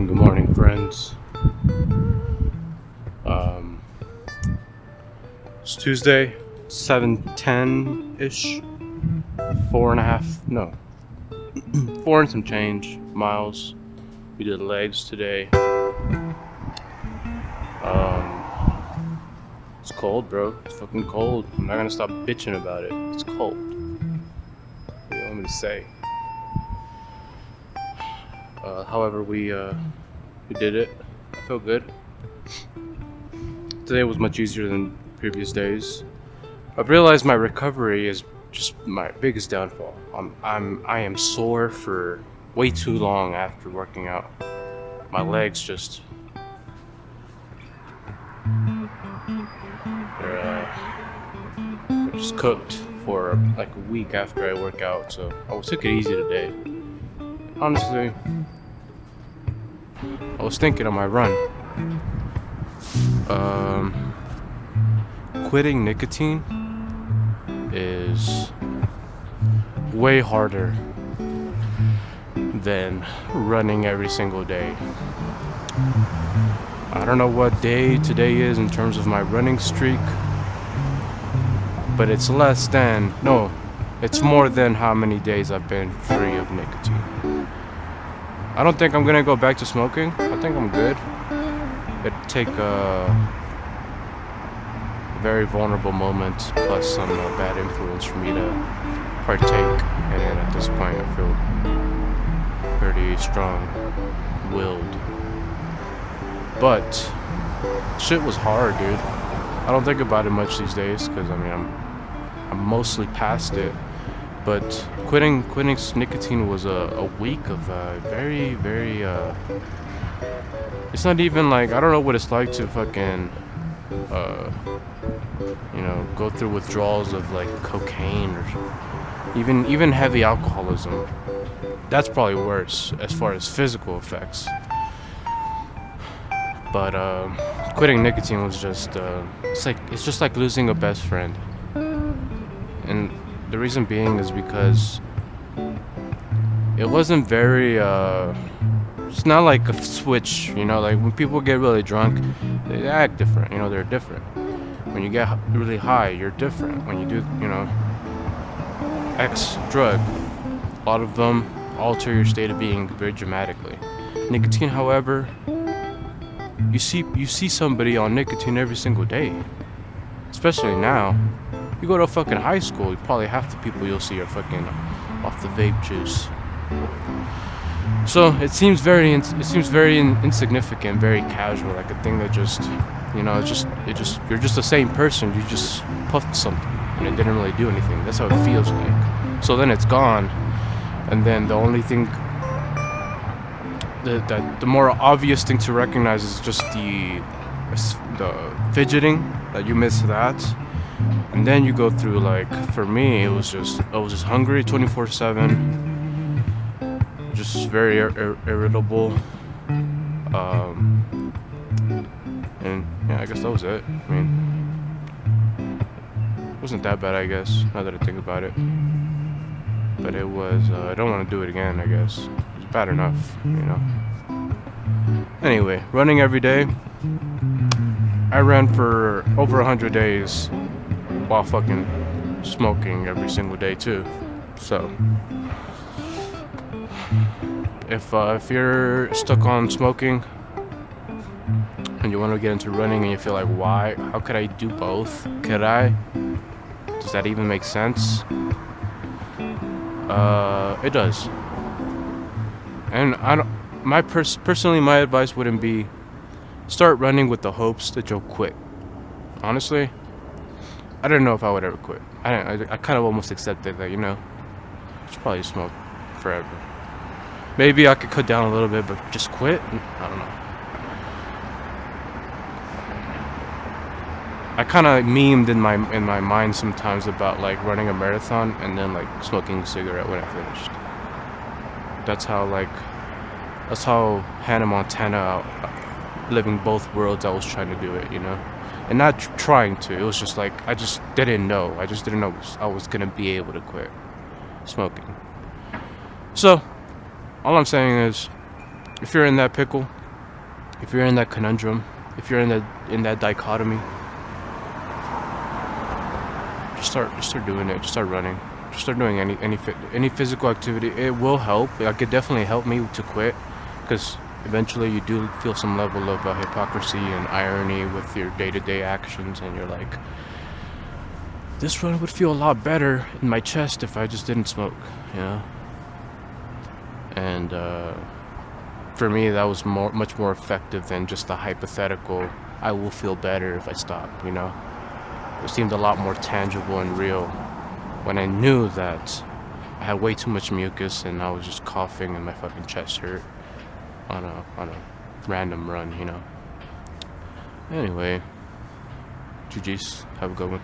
Good morning, friends. It's Tuesday, 7:10-ish. 4 and some change miles. We did legs today. It's cold, bro. It's fucking cold. I'm not gonna stop bitching about it. It's cold. What do you want me to say? However, we did it. I feel good. Today was much easier than previous days. I've realized my recovery is just my biggest downfall. I am sore for way too long after working out. My legs just they're just cooked for like a week after I work out. So I took it easy today. Honestly, I was thinking on my run, quitting nicotine is way harder than running every single day. I don't know what day today is in terms of my running streak, but it's it's more than how many days I've been free of nicotine. I don't think I'm gonna go back to smoking. I think I'm good. It'd take a very vulnerable moment plus some bad influence for me to partake, and then at this point I feel pretty strong-willed. But shit was hard, dude. I don't think about it much these days because I'm mostly past it. But quitting nicotine was a week of very. It's not even like, I don't know what it's like to fucking go through withdrawals of like cocaine or even heavy alcoholism. That's probably worse as far as physical effects. But quitting nicotine was just it's just like losing a best friend. And the reason being is because it wasn't very it's not like a switch, like when people get really drunk, they act different, they're different. When you get really high, you're different. When you do, X drug, a lot of them alter your state of being very dramatically. Nicotine, however, you see somebody on nicotine every single day. Especially now. You go to a fucking high school, probably half the people you'll see are fucking off the vape juice. So it seems very insignificant, very casual, like a thing that just, you're just the same person. You just puffed something and it didn't really do anything. That's how it feels like. So then it's gone, and then the only thing, the more obvious thing to recognize is just the fidgeting, that you miss that. And then you go through, like, for me, I was just hungry 24/7, just very irritable, and yeah, I guess that was it. I mean, it wasn't that bad, I guess, now that I think about it. But it was, I don't want to do it again, I guess. It was bad enough, Anyway, running every day. I ran for over 100 days while fucking smoking every single day too. So if you're stuck on smoking and you want to get into running and you feel like, how could I do both? Does that even make sense? It does. And personally, my advice wouldn't be start running with the hopes that you'll quit. Honestly, I don't know if I would ever quit. I kind of almost accepted that, I should probably smoke forever. Maybe I could cut down a little bit, but just quit? I don't know. I kind of memed in my mind sometimes about like running a marathon and then like smoking a cigarette when I finished. That's how Hannah Montana, living both worlds, I was trying to do it, And not trying to, it was just like, I just didn't know I was gonna be able to quit smoking. So, all I'm saying is, if you're in that pickle, if you're in that conundrum, if you're in that dichotomy, just start doing it. Just start running. Just start doing any physical activity. It will help. It could definitely help me to quit, because eventually you do feel some level of hypocrisy and irony with your day-to-day actions, and you're like, this run would feel a lot better in my chest if I just didn't smoke, you know. And for me, that was much more effective than just the hypothetical, I will feel better if I stop, you know. It seemed a lot more tangible and real when I knew that I had way too much mucus and I was just coughing and my fucking chest hurt on a random run, you know. Anyway, GG's, have a good one.